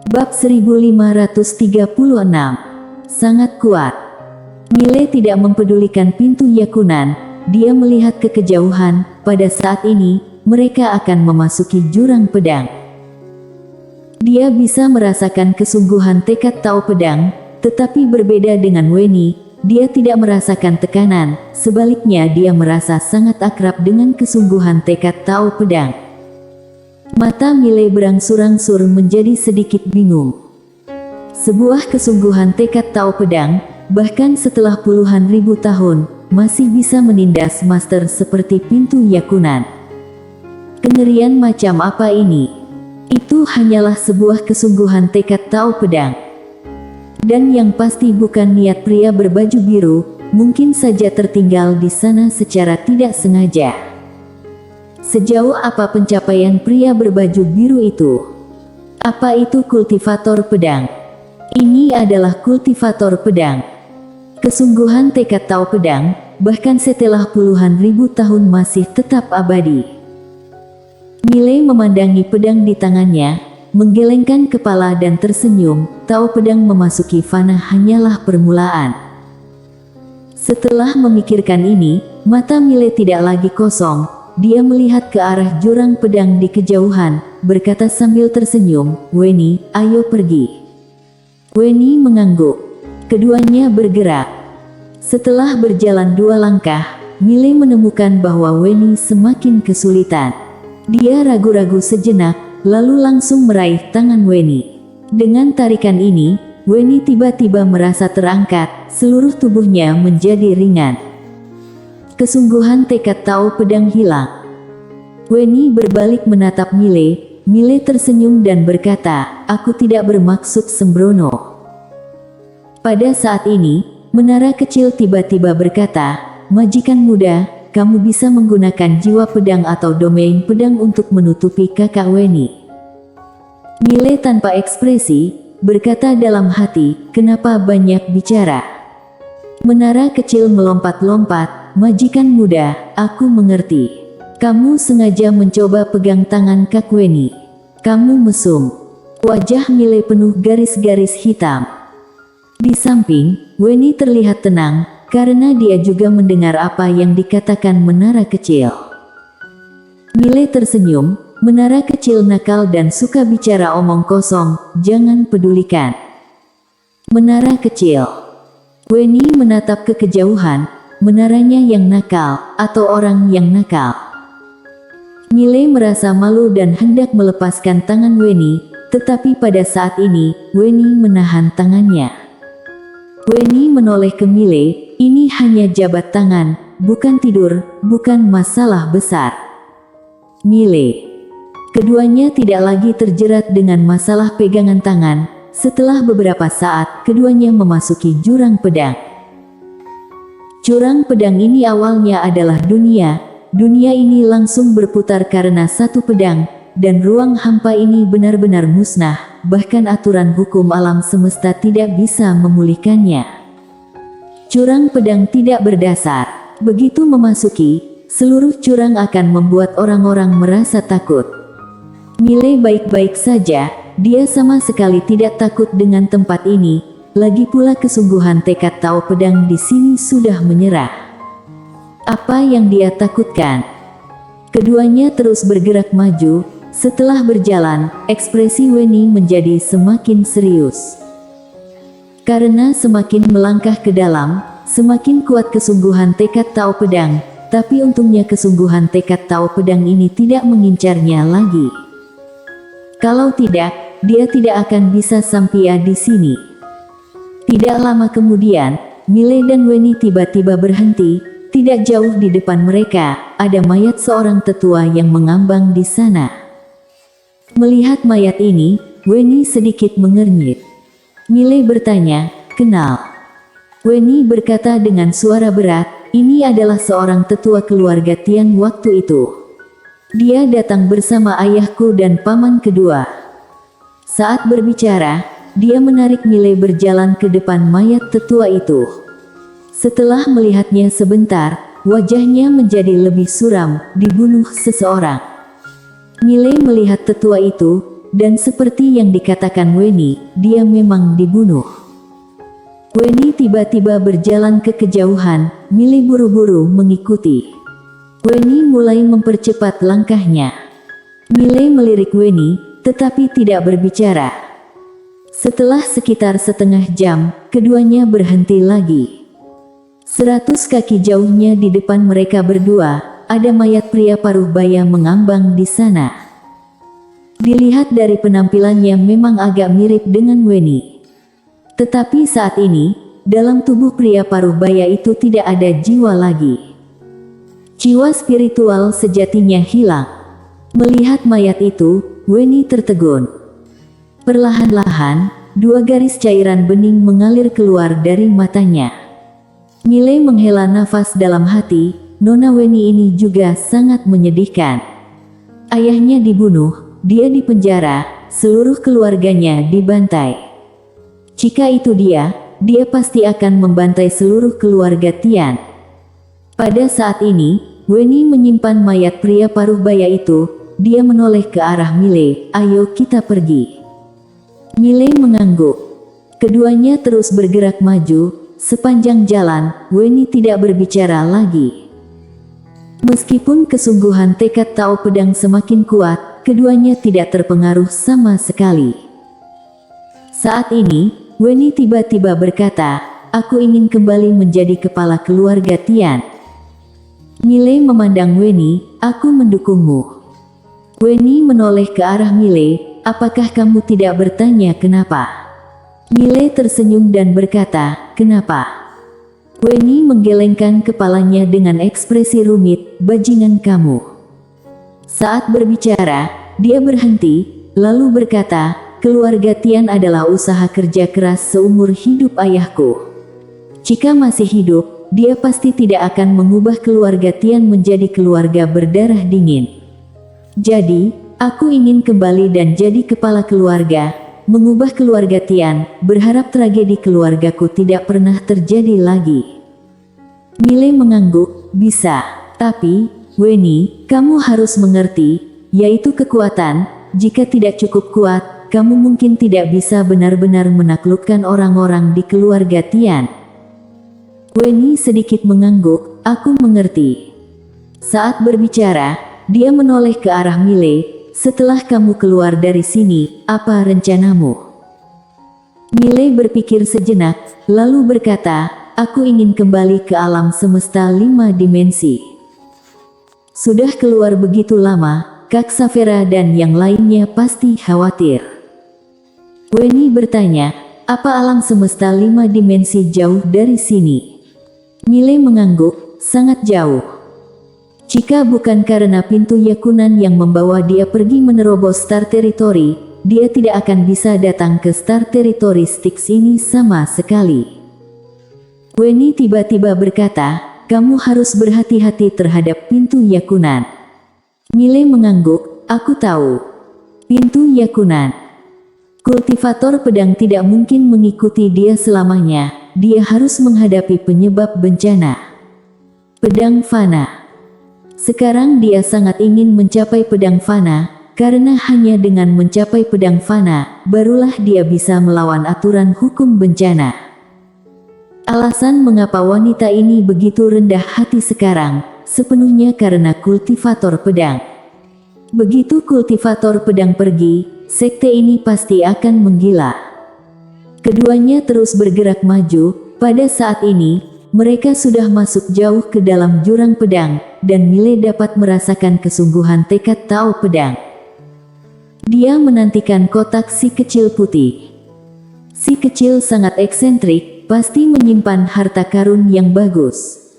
Bab 1536. Sangat kuat. Mile tidak mempedulikan pintu Yakunan, dia melihat ke kejauhan. Pada saat ini, mereka akan memasuki jurang pedang. Dia bisa merasakan kesungguhan tekad Tao Pedang, tetapi berbeda dengan Weni, dia tidak merasakan tekanan, sebaliknya dia merasa sangat akrab dengan kesungguhan tekad Tao Pedang. Mata Mile berangsur-angsur menjadi sedikit bingung. Sebuah kesungguhan tekad Tao Pedang, bahkan setelah puluhan ribu tahun, masih bisa menindas master seperti pintu Yakunan. Kengerian macam apa ini? Itu hanyalah sebuah kesungguhan tekad Tao Pedang. Dan yang pasti bukan niat pria berbaju biru, mungkin saja tertinggal di sana secara tidak sengaja. Sejauh apa pencapaian pria berbaju biru itu? Apa itu kultivator pedang? Ini adalah kultivator pedang. Kesungguhan tekad Tao Pedang, bahkan setelah puluhan ribu tahun masih tetap abadi. Mile memandangi pedang di tangannya, menggelengkan kepala dan tersenyum. Tao Pedang memasuki fana hanyalah permulaan. Setelah memikirkan ini, mata Mile tidak lagi kosong. Dia melihat ke arah jurang pedang di kejauhan, berkata sambil tersenyum, "Weni, ayo pergi." Weni mengangguk. Keduanya bergerak. Setelah berjalan 2 langkah, Mile menemukan bahwa Weni semakin kesulitan. Dia ragu-ragu sejenak, lalu langsung meraih tangan Weni. Dengan tarikan ini, Weni tiba-tiba merasa terangkat, seluruh tubuhnya menjadi ringan. Kesungguhan tekad Tao Pedang hilang. Weni berbalik menatap Mile. Mile tersenyum dan berkata, "Aku tidak bermaksud sembrono." Pada saat ini, menara kecil tiba-tiba berkata, "Majikan muda, kamu bisa menggunakan jiwa pedang atau domain pedang untuk menutupi kakak Weni." Mile tanpa ekspresi, berkata dalam hati, "Kenapa banyak bicara?" Menara kecil melompat-lompat. "Majikan muda, aku mengerti. Kamu sengaja mencoba pegang tangan Kak Weni. Kamu mesum." Wajah Mile penuh garis-garis hitam. Di samping, Weni terlihat tenang, karena dia juga mendengar apa yang dikatakan menara kecil. Mile tersenyum, menara kecil nakal dan suka bicara omong kosong, jangan pedulikan. Menara kecil. Weni menatap ke kejauhan, menaranya yang nakal, atau orang yang nakal. Mile merasa malu dan hendak melepaskan tangan Weni, tetapi pada saat ini, Weni menahan tangannya. Weni menoleh ke Mile, "Ini hanya jabat tangan, bukan tidur, bukan masalah besar." Mile. Keduanya tidak lagi terjerat dengan masalah pegangan tangan. Setelah beberapa saat, keduanya memasuki jurang pedang. Jurang pedang ini awalnya adalah dunia. Dunia ini langsung berputar karena satu pedang, dan ruang hampa ini benar-benar musnah, bahkan aturan hukum alam semesta tidak bisa memulihkannya. Jurang pedang tidak berdasar. Begitu memasuki, seluruh jurang akan membuat orang-orang merasa takut. Mile baik-baik saja, dia sama sekali tidak takut dengan tempat ini. Lagi pula kesungguhan tekad Tao Pedang di sini sudah menyerah. Apa yang dia takutkan? Keduanya terus bergerak maju. Setelah berjalan, ekspresi Weni menjadi semakin serius. Karena semakin melangkah ke dalam, semakin kuat kesungguhan tekad Tao Pedang. Tapi untungnya kesungguhan tekad Tao Pedang ini tidak mengincarnya lagi. Kalau tidak, dia tidak akan bisa sampai di sini. Tidak lama kemudian, Mile dan Weni tiba-tiba berhenti. Tidak jauh di depan mereka, ada mayat seorang tetua yang mengambang di sana. Melihat mayat ini, Weni sedikit mengernyit. Mile bertanya, "Kenal?" Weni berkata dengan suara berat, "Ini adalah seorang tetua keluarga Tian waktu itu. Dia datang bersama ayahku dan paman kedua." Saat berbicara, dia menarik Mile berjalan ke depan mayat tetua itu. Setelah melihatnya sebentar, wajahnya menjadi lebih suram, dibunuh seseorang. Mile melihat tetua itu, dan seperti yang dikatakan Weni, dia memang dibunuh. Weni tiba-tiba berjalan ke kejauhan, Mile buru-buru mengikuti. Weni mulai mempercepat langkahnya. Mile melirik Weni, tetapi tidak berbicara. Setelah sekitar setengah jam, keduanya berhenti lagi. 100 kaki jauhnya di depan mereka berdua, ada mayat pria paruh baya mengambang di sana. Dilihat dari penampilannya memang agak mirip dengan Weni. Tetapi saat ini, dalam tubuh pria paruh baya itu tidak ada jiwa lagi. Jiwa spiritual sejatinya hilang. Melihat mayat itu, Weni tertegun. Perlahan-lahan, 2 garis cairan bening mengalir keluar dari matanya. Mile menghela nafas dalam hati, Nona Weni ini juga sangat menyedihkan. Ayahnya dibunuh, dia dipenjara, seluruh keluarganya dibantai. Jika itu dia pasti akan membantai seluruh keluarga Tian. Pada saat ini, Weni menyimpan mayat pria paruh baya itu, dia menoleh ke arah Mile, ayo kita pergi. Mile mengangguk. Keduanya terus bergerak maju, sepanjang jalan, Weni tidak berbicara lagi. Meskipun kesungguhan tekad Tao Pedang semakin kuat, keduanya tidak terpengaruh sama sekali. Saat ini, Weni tiba-tiba berkata, aku ingin kembali menjadi kepala keluarga Tian. Mile memandang Weni, aku mendukungmu. Weni menoleh ke arah Mile, apakah kamu tidak bertanya kenapa? Mile tersenyum dan berkata, kenapa? Weni menggelengkan kepalanya dengan ekspresi rumit, bajingan kamu. Saat berbicara, dia berhenti, lalu berkata, keluarga Tian adalah usaha kerja keras seumur hidup ayahku. Jika masih hidup, dia pasti tidak akan mengubah keluarga Tian menjadi keluarga berdarah dingin. Jadi, aku ingin kembali dan jadi kepala keluarga, mengubah keluarga Tian, berharap tragedi keluargaku tidak pernah terjadi lagi. Mile mengangguk, bisa, tapi, Weni, kamu harus mengerti, yaitu kekuatan, jika tidak cukup kuat, kamu mungkin tidak bisa benar-benar menaklukkan orang-orang di keluarga Tian. Weni sedikit mengangguk, aku mengerti. Saat berbicara, dia menoleh ke arah Mile, setelah kamu keluar dari sini, apa rencanamu? Mile berpikir sejenak, lalu berkata, aku ingin kembali ke alam semesta 5 dimensi. Sudah keluar begitu lama, Kak Savera dan yang lainnya pasti khawatir. Weni bertanya, apa alam semesta 5 dimensi jauh dari sini? Mile mengangguk, sangat jauh. Jika bukan karena pintu Yakunan yang membawa dia pergi menerobos Star Territory, dia tidak akan bisa datang ke Star Territory Styx ini sama sekali. Weni tiba-tiba berkata, kamu harus berhati-hati terhadap pintu Yakunan. Mile mengangguk, aku tahu. Pintu Yakunan. Kultivator pedang tidak mungkin mengikuti dia selamanya. Dia harus menghadapi penyebab bencana. Pedang Fana. Sekarang dia sangat ingin mencapai pedang Fana, karena hanya dengan mencapai pedang Fana, barulah dia bisa melawan aturan hukum bencana. Alasan mengapa wanita ini begitu rendah hati sekarang, sepenuhnya karena kultivator pedang. Begitu kultivator pedang pergi, sekte ini pasti akan menggila. Keduanya terus bergerak maju, pada saat ini, mereka sudah masuk jauh ke dalam jurang pedang, dan Mile dapat merasakan kesungguhan tekad Tao Pedang. Dia menantikan kotak si kecil putih. Si kecil sangat eksentrik, pasti menyimpan harta karun yang bagus.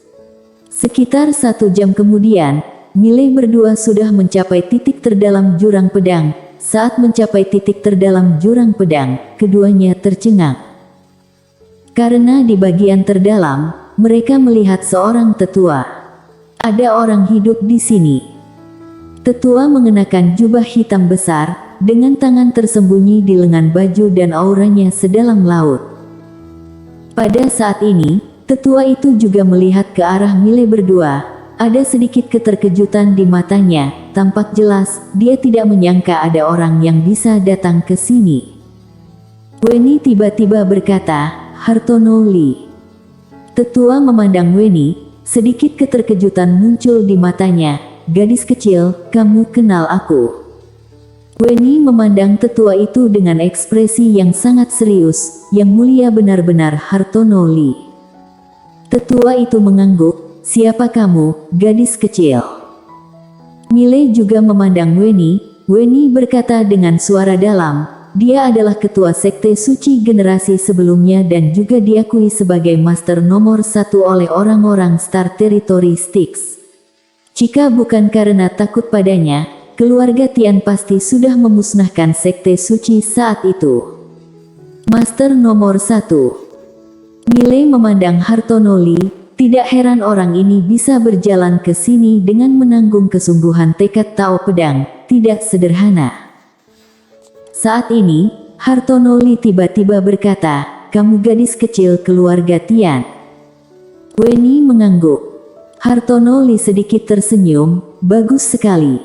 Sekitar 1 jam kemudian, Mile berdua sudah mencapai titik terdalam jurang pedang. Saat mencapai titik terdalam jurang pedang, keduanya tercengang. Karena di bagian terdalam, mereka melihat seorang tetua. Ada orang hidup di sini. Tetua mengenakan jubah hitam besar, dengan tangan tersembunyi di lengan baju dan auranya sedalam laut. Pada saat ini, tetua itu juga melihat ke arah Mile berdua, ada sedikit keterkejutan di matanya. Tampak jelas, dia tidak menyangka ada orang yang bisa datang ke sini. Weni tiba-tiba berkata, "Hartono Lee." Tetua memandang Weni, sedikit keterkejutan muncul di matanya. "Gadis kecil, kamu kenal aku?" Weni memandang tetua itu dengan ekspresi yang sangat serius. "Yang mulia benar-benar Hartono Lee." Tetua itu mengangguk, "Siapa kamu, gadis kecil?" Mile juga memandang Weni. Weni berkata dengan suara dalam, dia adalah ketua sekte suci generasi sebelumnya dan juga diakui sebagai master nomor 1 oleh orang-orang Star Territory Styx. Jika bukan karena takut padanya, keluarga Tian pasti sudah memusnahkan sekte suci saat itu. Master nomor 1. Mile memandang Hartono Lee. Tidak heran orang ini bisa berjalan ke sini dengan menanggung kesungguhan tekad Tao Pedang, tidak sederhana. Saat ini, Hartono Lee tiba-tiba berkata, "Kamu gadis kecil keluarga Tian." Weni mengangguk. Hartono Lee sedikit tersenyum, "Bagus sekali."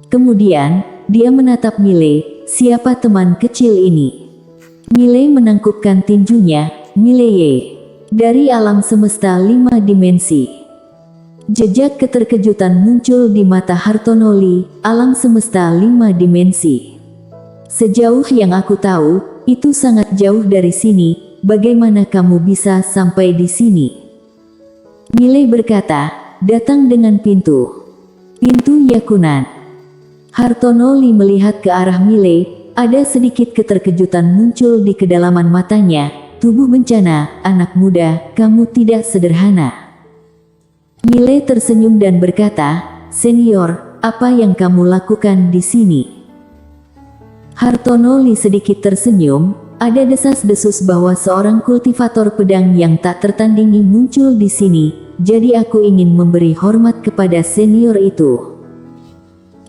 Kemudian, dia menatap Mile, "Siapa teman kecil ini?" Mile menangkupkan tinjunya, "Mileye. Dari alam semesta 5 dimensi." Jejak keterkejutan muncul di mata Hartono Lee, "Alam semesta 5 dimensi. Sejauh yang aku tahu, itu sangat jauh dari sini. Bagaimana kamu bisa sampai di sini?" Mile berkata, "Datang dengan pintu. Pintu Yakunan." Hartono Lee melihat ke arah Mile, ada sedikit keterkejutan muncul di kedalaman matanya. "Tubuh bencana, anak muda, kamu tidak sederhana." Mile tersenyum dan berkata, "Senior, apa yang kamu lakukan di sini?" Hartono Lee sedikit tersenyum, ada desas-desus bahwa seorang kultivator pedang yang tak tertandingi muncul di sini, jadi aku ingin memberi hormat kepada senior itu.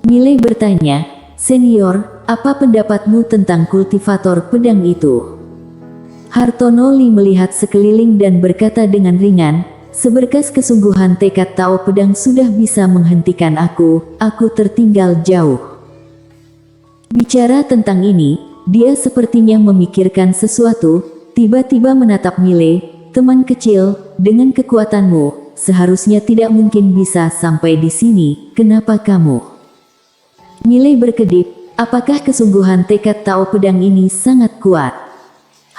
Mile bertanya, "Senior, apa pendapatmu tentang kultivator pedang itu?" Hartono Lee melihat sekeliling dan berkata dengan ringan, "Seberkas kesungguhan tekad Tao Pedang sudah bisa menghentikan aku tertinggal jauh." Bicara tentang ini, dia sepertinya memikirkan sesuatu, tiba-tiba menatap Mile, "Teman kecil, dengan kekuatanmu, seharusnya tidak mungkin bisa sampai di sini, kenapa kamu?" Mile berkedip, "Apakah kesungguhan tekad Tao Pedang ini sangat kuat?"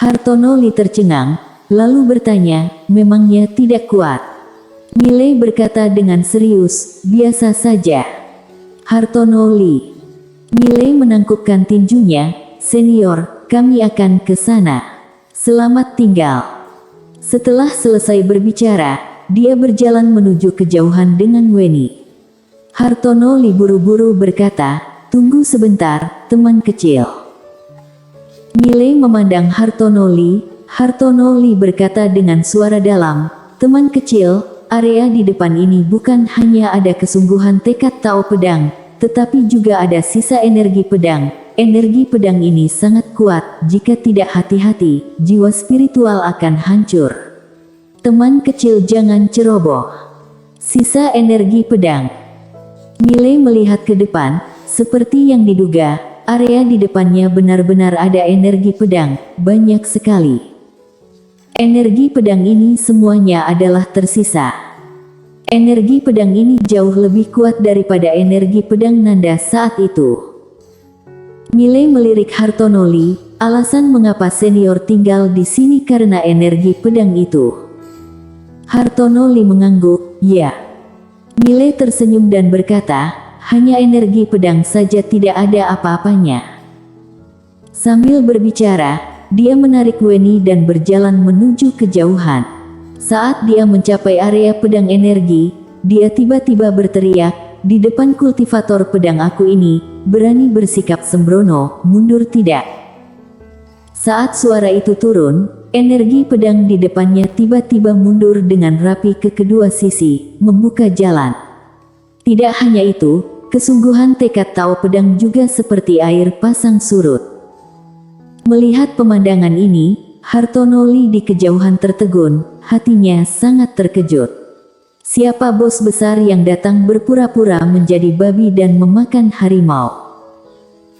Hartono Lee tercengang, lalu bertanya, "Memangnya tidak kuat?" Mile berkata dengan serius, "Biasa saja." Hartono Lee. Mile menangkupkan tinjunya, "Senior, kami akan ke sana. Selamat tinggal." Setelah selesai berbicara, dia berjalan menuju kejauhan dengan Weni. Hartono Lee buru-buru berkata, "Tunggu sebentar, teman kecil." Mile memandang Hartono Lee. Hartono Lee berkata dengan suara dalam, "Teman kecil, area di depan ini bukan hanya ada kesungguhan tekad Tao Pedang, tetapi juga ada sisa energi pedang. Energi pedang ini sangat kuat, jika tidak hati-hati, jiwa spiritual akan hancur. Teman kecil jangan ceroboh. Sisa energi pedang." Mile melihat ke depan, seperti yang diduga. Area di depannya benar-benar ada energi pedang, banyak sekali. Energi pedang ini semuanya adalah tersisa. Energi pedang ini jauh lebih kuat daripada energi pedang Nanda saat itu. Mile melirik Hartono Lee, alasan mengapa senior tinggal di sini karena energi pedang itu. Hartono Lee mengangguk, "Ya." Mile tersenyum dan berkata, "Hanya energi pedang saja, tidak ada apa-apanya." Sambil berbicara, dia menarik Weni dan berjalan menuju kejauhan. Saat dia mencapai area pedang energi, dia tiba-tiba berteriak, "Di depan kultivator pedang aku ini, berani bersikap sembrono, mundur tidak." Saat suara itu turun, energi pedang di depannya tiba-tiba mundur dengan rapi ke kedua sisi, membuka jalan. Tidak hanya itu, kesungguhan tekad Tao Pedang juga seperti air pasang surut. Melihat pemandangan ini, Hartono Lee di kejauhan tertegun, hatinya sangat terkejut. Siapa bos besar yang datang berpura-pura menjadi babi dan memakan harimau?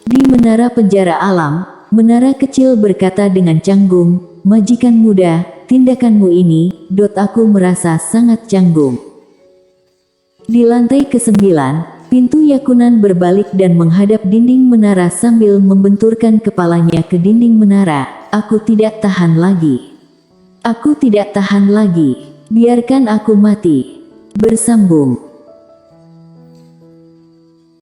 Di menara penjara alam, menara kecil berkata dengan canggung, majikan muda, tindakanmu ini, aku merasa sangat canggung. Di lantai ke-9, pintu Yakunan berbalik dan menghadap dinding menara sambil membenturkan kepalanya ke dinding menara. Aku tidak tahan lagi. Aku tidak tahan lagi. Biarkan aku mati. Bersambung.